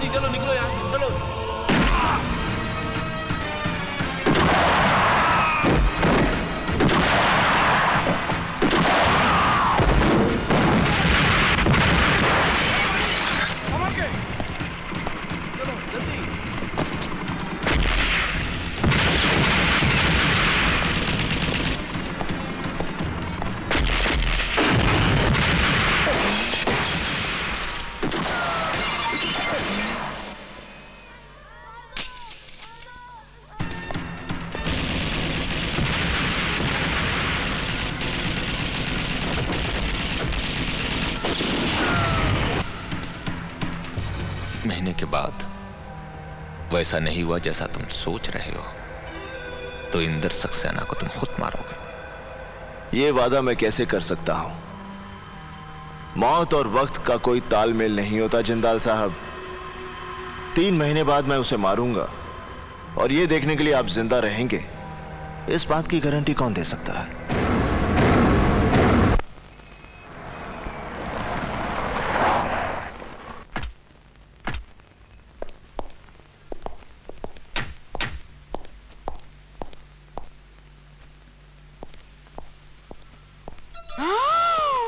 जी चलो निकलो यहाँ से, चलो। चलो जल्दी। महीने के बाद वैसा नहीं हुआ जैसा तुम सोच रहे हो तो इंदर सक्सेना को तुम खुद मारोगे। ये वादा मैं कैसे कर सकता हूं? मौत और वक्त का कोई तालमेल नहीं होता जिंदाल साहब। 3 महीने बाद मैं उसे मारूंगा और ये देखने के लिए आप जिंदा रहेंगे, इस बात की गारंटी कौन दे सकता है?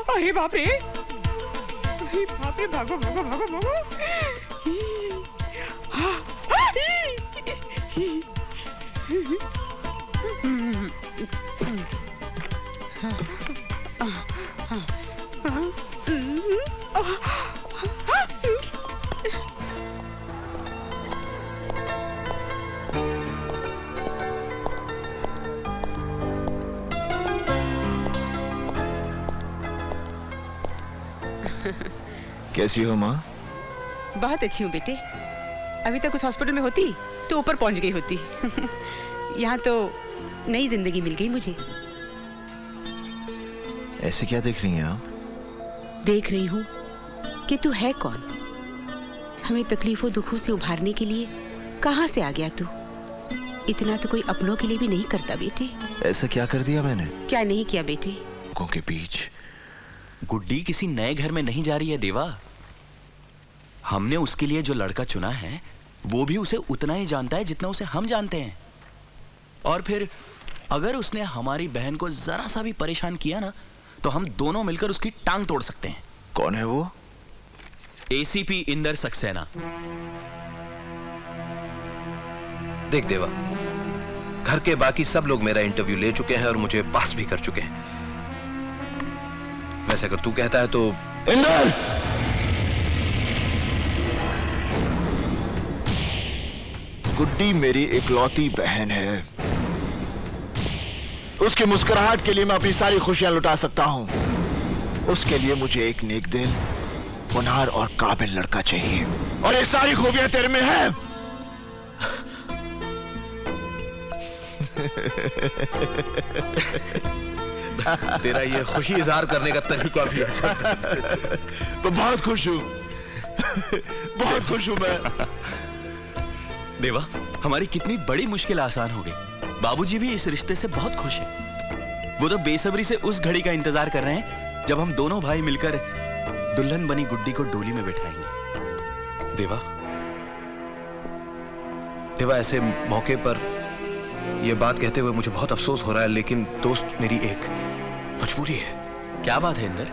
अरे बाप रे, अरे बाप रे, भागो भागो भागो भागो। कैसी हो माँ? बहुत अच्छी हूँ बेटे। अभी तक उस हॉस्पिटल में होती तो ऊपर पहुंच गई होती। यहाँ तो नई जिंदगी मिल गई मुझे। ऐसे क्या देख रही हैं आप? देख रही हूँ कि तू है कौन। हमें तकलीफों दुखों से उभारने के लिए कहाँ से आ गया तू? इतना तो कोई अपनों के लिए भी नहीं करता बेटे। ऐसा क्या कर दिया मैंने? क्या नहीं किया बेटे? लोगों के बीच गुड्डी किसी नए घर में नहीं जा रही है देवा। हमने उसके लिए जो लड़का चुना है वो भी उसे उतना ही जानता है जितना उसे हम जानते हैं। और फिर अगर उसने हमारी बहन को जरा सा भी परेशान किया ना तो हम दोनों मिलकर उसकी टांग तोड़ सकते हैं। कौन है वो? एसीपी इंदर सक्सेना। देख देवा, घर के बाकी सब लोग मेरा इंटरव्यू ले चुके हैं और मुझे पास भी कर चुके हैं। वैसे अगर तू कहता है तो। इंदर! गुड्डी मेरी इकलौती बहन है। उसकी मुस्कुराहट के लिए मैं अपनी सारी खुशियां लुटा सकता हूं। उसके लिए मुझे एक नेक दिल, होनहार और काबिल लड़का चाहिए, और ये सारी खूबियां तेरे में है। तेरा ये खुशी इजहार करने का तरीका भी अच्छा। मैं बहुत खुश हूं। बहुत खुश हूं मैं। देवा, हमारी कितनी बड़ी मुश्किल आसान हो गई। बाबूजी भी इस रिश्ते से बहुत खुश हैं। वो तो बेसब्री से उस घड़ी का इंतजार कर रहे हैं जब हम दोनों भाई मिलकर दुल्हन बनी गुड्डी को डोली में बिठाएंगे। देवा, देवा ऐसे मौके पर यह बात कहते हुए मुझे बहुत अफसोस हो रहा है, लेकिन दोस्त मेरी एक मजबूरी है। क्या बात है इंदर?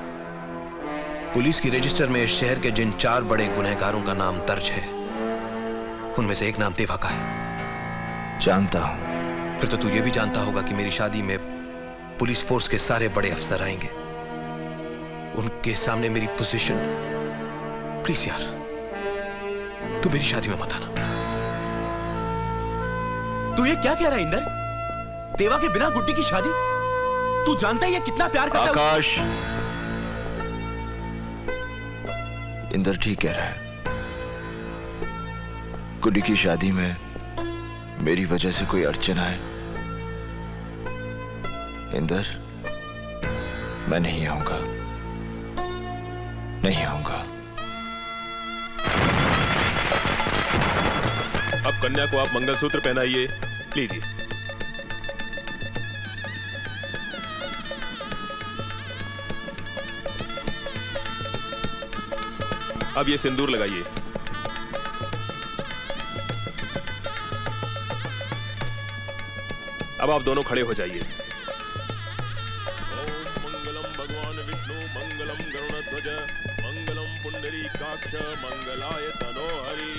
पुलिस की रजिस्टर में इस शहर के जिन 4 बड़े गुनहगारों का नाम दर्ज है उनमें से एक नाम देवा का है। जानता हूं। फिर तो तू ये भी जानता होगा कि मेरी शादी में पुलिस फोर्स के सारे बड़े अफसर आएंगे। उनके सामने मेरी पोजीशन, प्लीज यार तू मेरी शादी में मत आना। तू ये क्या कह रहा है इंदर? देवा के बिना गुड्डी की शादी? तू जानता है ये कितना प्यार करता है? आकाश, इंदर ठीक कह रहा है। गुड्डी की शादी में मेरी वजह से कोई अड़चन आए, इंदर, मैं नहीं आऊंगा, नहीं आऊंगा। अब कन्या को आप मंगलसूत्र पहनाइए, लीजिए। अब ये सिंदूर लगाइए। अब आप दोनों खड़े हो जाइए। मंगलम भगवान विष्णु मंगलम गरुड़ध्वज मंगलम पुंडरीकाक्ष मंगलाय तनोहरि।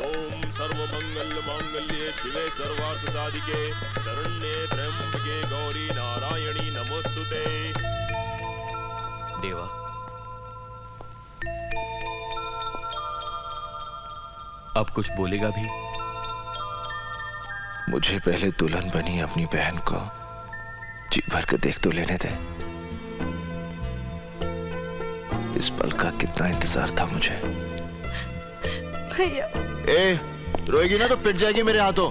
ओम सर्वमंगल मांगल्ये शिवे सर्वार्थ साधिके शरण्ये त्र्यंबके गौरी नारायणी नमोस्तुते। देवा, अब कुछ बोलेगा भी? मुझे पहले दुल्हन बनी अपनी बहन को जी भर के देख तो लेने दे। इस पल का कितना इंतजार था मुझे। भैया, ए, रोएगी ना तो पिट जाएगी मेरे हाथों।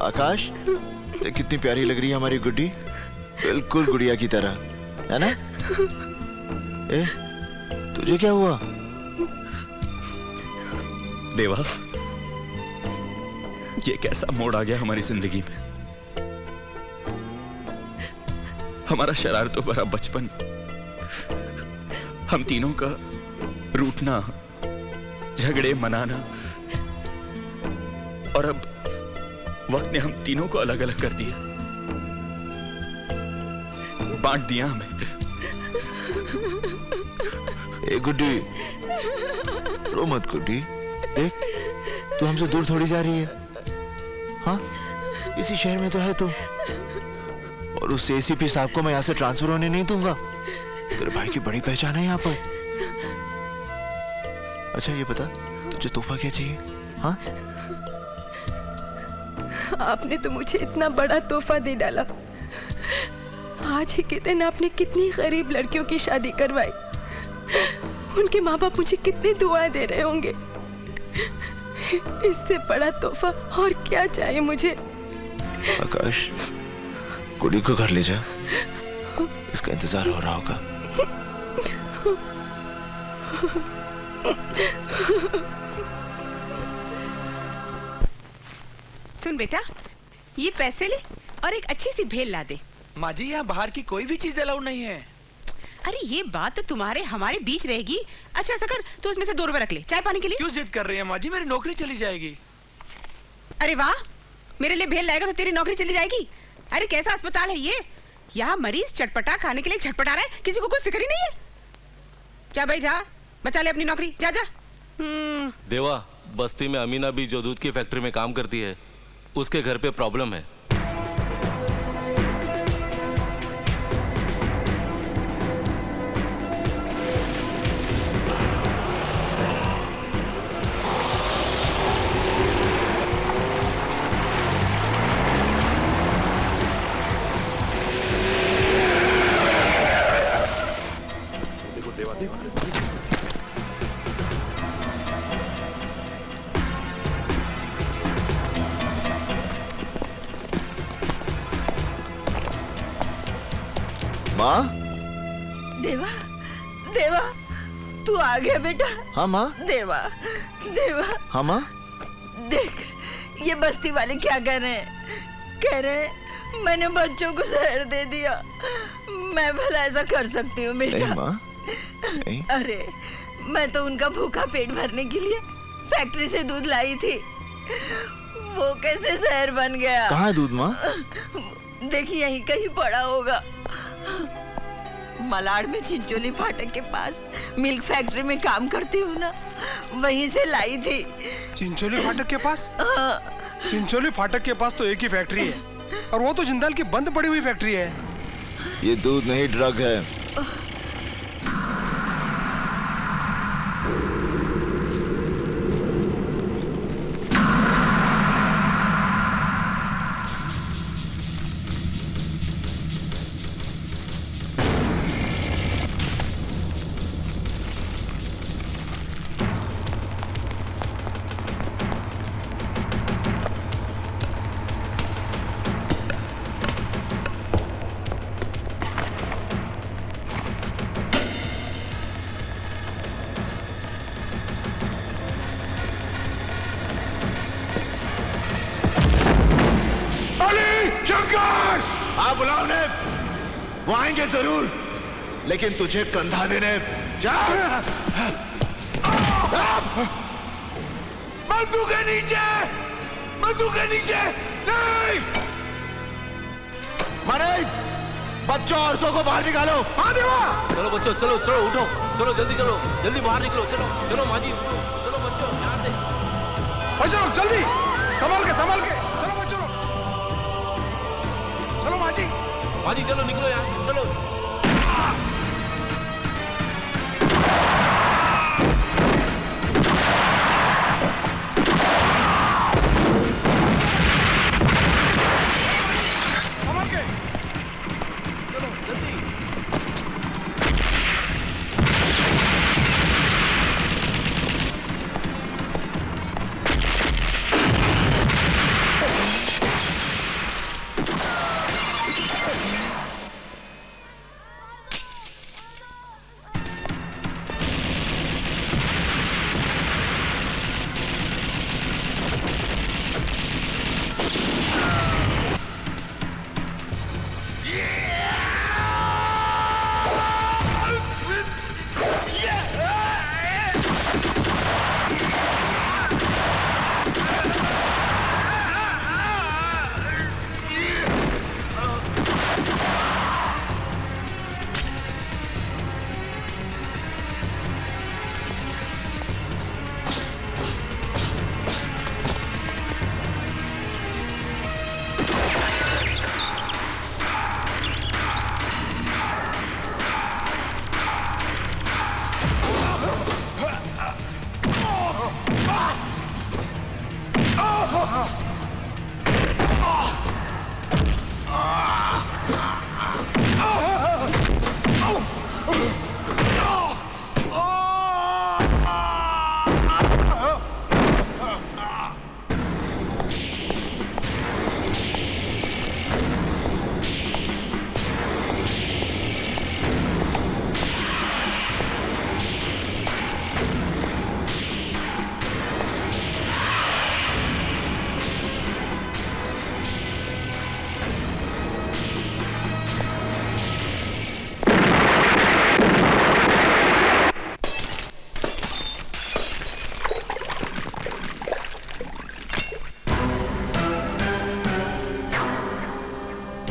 आकाश, देख कितनी प्यारी लग रही है हमारी गुड्डी, बिल्कुल गुड़िया की तरह, है ना? ए, तुझे क्या हुआ? देवा, ये कैसा मोड़ आ गया हमारी जिंदगी में। हमारा शरारतों भरा बचपन, हम तीनों का रूठना, झगड़े मनाना, और अब वक्त ने हम तीनों को अलग अलग कर दिया, बांट दिया हमें। ए गुड्डी, रो मत गुड्डी, देख तू हमसे दूर थोड़ी जा रही है। हाँ, इसी शहर में तो है तू, और उस एसीपी साहब को मैं यहाँ से ट्रांसफर होने नहीं दूंगा। तेरे भाई की बड़ी पहचान है यहाँ पर। अच्छा ये बता, तुझे तोहफा क्या चाहिए? हाँ, आपने तो मुझे इतना बड़ा तोहफा दे डाला। आज ही के दिन आपने कितनी गरीब लड़कियों की शादी करवाई। उनके माँ बाप मुझे कितनी दुआएं दे रहे होंगे। इससे बड़ा तोहफा और क्या चाहिए मुझे? आकाश, गुड्डी को घर ले जा, इसका इंतजार हो रहा होगा। सुन बेटा, ये पैसे ले और एक अच्छी सी भेल ला दे। माँ जी, यहाँ बाहर की कोई भी चीज अलाउड नहीं है। अरे ये बात तो तुम्हारे हमारे बीच रहेगी। अच्छा ऐसा कर, तू उसमें से 2 रुपए रख ले चाय पानी के लिए। क्यों जिद कर रही है माँ जी? मेरी नौकरी चली जाएगी। अरे वाह, मेरे लिए भेल लाएगा तो तेरी नौकरी चली जाएगी? अरे कैसा अस्पताल है ये? यहाँ मरीज चटपटा खाने के लिए झटपटा रहा है, किसी को कोई फिक्र ही नहीं है। जा भाई जा, बचा ले अपनी नौकरी, जा जा। देवा, बस्ती में अमीना भी जो दूध की फैक्ट्री में काम करती है, उसके घर पे प्रॉब्लम है। माँ, देवा, देवा, तू आ गया बेटा। हाँ माँ। देवा, देवा, हाँ माँ। देख ये बस्ती वाले क्या कह रहे हैं? कह रहे हैं मैंने बच्चों को जहर दे दिया। मैं भला ऐसा कर सकती हूँ बेटा? नहीं माँ, नहीं। अरे मैं तो उनका भूखा पेट भरने के लिए फैक्ट्री से दूध लाई थी, वो कैसे जहर बन गया? कहाँ है दूध माँ? देखिए यहीं कहीं पड़ा होगा। मलाड में चिंचोली फाटक के पास मिल्क फैक्ट्री में काम करती हूँ ना, वहीं से लाई थी। चिंचोली फाटक के पास? हाँ। चिंचोली फाटक के पास तो एक ही फैक्ट्री है, और वो तो जिंदाल की बंद पड़ी हुई फैक्ट्री है। ये दूध नहीं, ड्रग है। बुलाओ ने, वो आएंगे जरूर, लेकिन तुझे कंधा देने। जा। बंदूक के नीचे, बंदूक के नीचे नहीं। मनीष, बच्चों औरतों को बाहर निकालो। हाँ देवा। चलो बच्चों, चलो चलो उठो, चलो जल्दी चलो, जल्दी बाहर निकलो, चलो चलो माँ जी उठो, चलो बच्चों यहाँ से। बच्चों लोग जल्दी, संभाल के चलो बच्चों लोग, चलो माँ जी चलो निकलो यहाँ से, चलो। संभाल के। चलो जल्दी।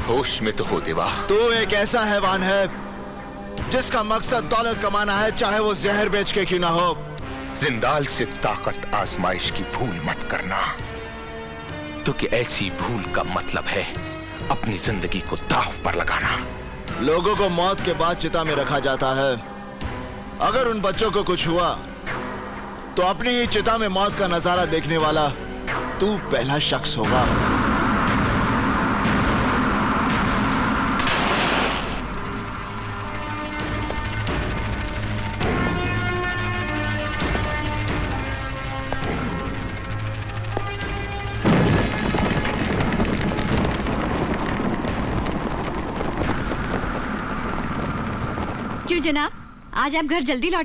होश में तो हो देवा। तू एक ऐसा हैवान है जिसका मकसद दौलत कमाना है, चाहे वो जहर बेच के क्यों ना हो। जिंदाल से ताकत आजमाइश की भूल मत करना, क्योंकि ऐसी भूल का मतलब है अपनी जिंदगी को दांव पर लगाना। लोगों को मौत के बाद चिता में रखा जाता है। अगर उन बच्चों को कुछ हुआ तो अपनी ही चिता में मौत का नजारा देखने वाला तू पहला शख्स होगा। क्यों जनाब, आज आप घर जल्दी लौटने